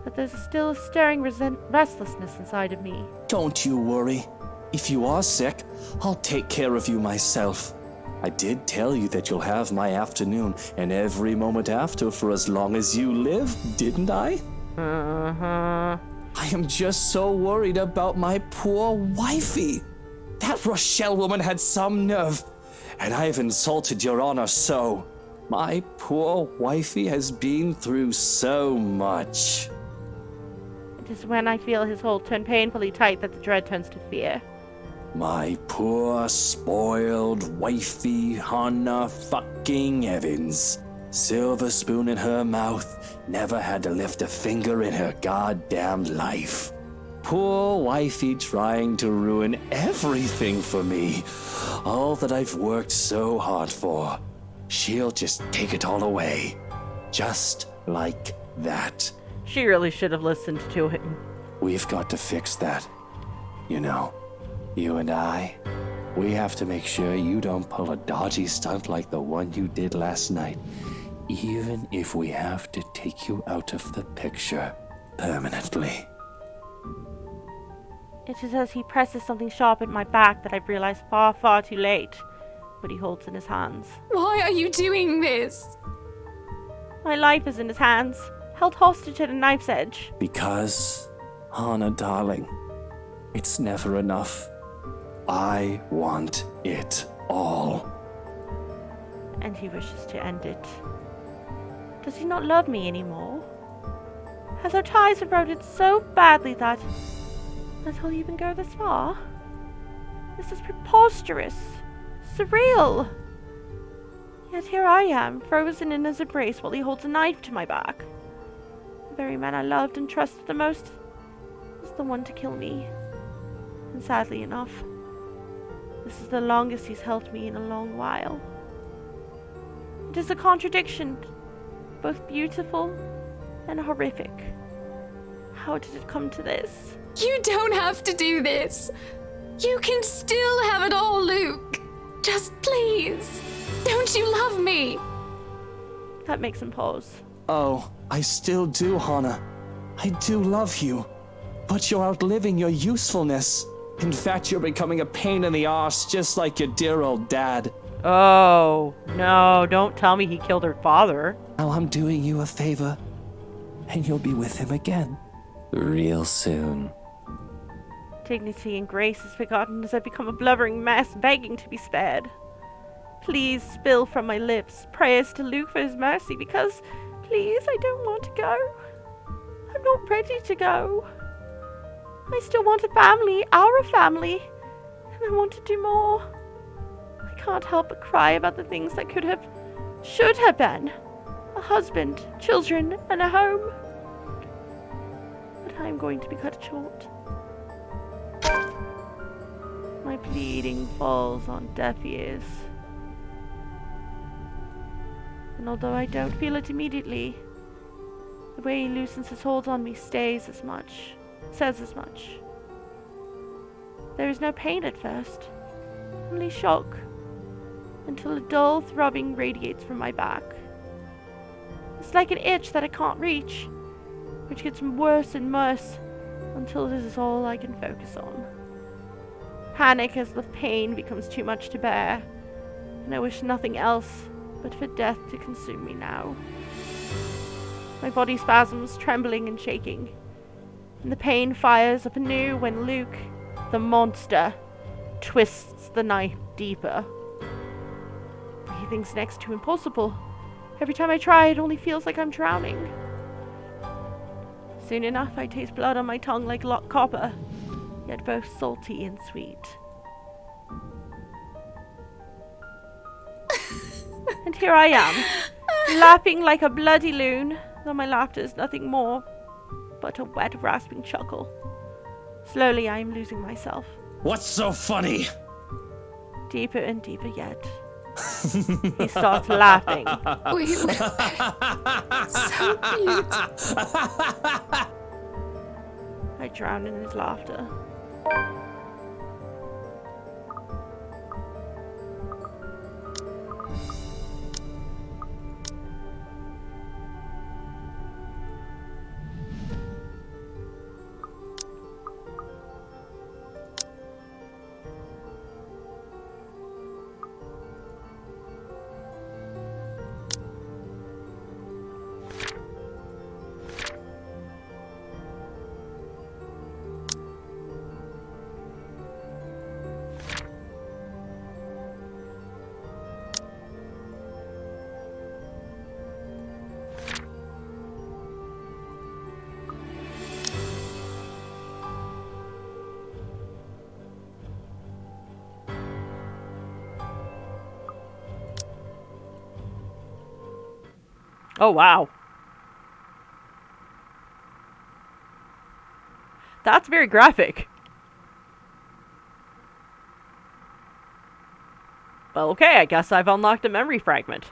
But there's still a stirring restlessness inside of me. Don't you worry. If you are sick, I'll take care of you myself. I did tell you that you'll have my afternoon and every moment after for as long as you live, didn't I? Uh-huh. I am just so worried about my poor wifey. That Rochelle woman had some nerve, and I've insulted your honor so. My poor wifey has been through so much. It is when I feel his hold turn painfully tight that the dread turns to fear. My poor, spoiled wifey, Hannah fucking Evans. Silver spoon in her mouth, never had to lift a finger in her goddamn life. Poor wifey trying to ruin everything for me. All that I've worked so hard for. She'll just take it all away. Just like that. She really should have listened to him. We've got to fix that. You know, you and I, we have to make sure you don't pull a dodgy stunt like the one you did last night. Even if we have to take you out of the picture permanently. It is as he presses something sharp at my back that I've realized far, far too late what he holds in his hands. Why are you doing this? My life is in his hands, held hostage at a knife's edge. Because, Hannah, darling, It's never enough. I want it all. And he wishes to end it. Does he not love me anymore? Has our ties eroded so badly that he'll even go this far? This is preposterous. Surreal. Yet here I am, frozen in his embrace while he holds a knife to my back. The very man I loved and trusted the most is the one to kill me. And sadly enough, this is the longest he's held me in a long while. It is a contradiction, both beautiful and horrific. How did it come to this? You don't have to do this. You can still have it all, Luke. Just please, don't you love me? That makes him pause. Oh, I still do, Hannah. I do love you. But you're outliving your usefulness. In fact, you're becoming a pain in the arse, just like your dear old dad. Oh, no, don't tell me he killed her father. Now I'm doing you a favor, and you'll be with him again. Real soon. Dignity and grace is forgotten as I become a blubbering mess, begging to be spared. Please spill from my lips prayers to Luke for his mercy, because, please, I don't want to go. I'm not ready to go. I still want a family, our family, and I want to do more. I can't help but cry about the things that could have, should have been. A husband, children, and a home. But I'm going to be cut short. My pleading falls on deaf ears. And although I don't feel it immediately, the way he loosens his hold on me says as much. There is no pain at first, only shock, until a dull throbbing radiates from my back. It's like an itch that I can't reach, which gets worse and worse until it is all I can focus on. Panic as the pain becomes too much to bear, and I wish nothing else but for death to consume me now. My body spasms, trembling and shaking, and the pain fires up anew when Luke, the monster, twists the knife deeper. Breathing's next to impossible. Every time I try, it only feels like I'm drowning. Soon enough, I taste blood on my tongue like copper, yet both salty and sweet. And here I am, laughing like a bloody loon, though my laughter is nothing more but a wet, rasping chuckle. Slowly, I am losing myself. What's so funny? Deeper and deeper yet. He starts laughing. We were so cute. I drown in his laughter. Oh, wow. That's very graphic. Well, okay, I guess I've unlocked a memory fragment.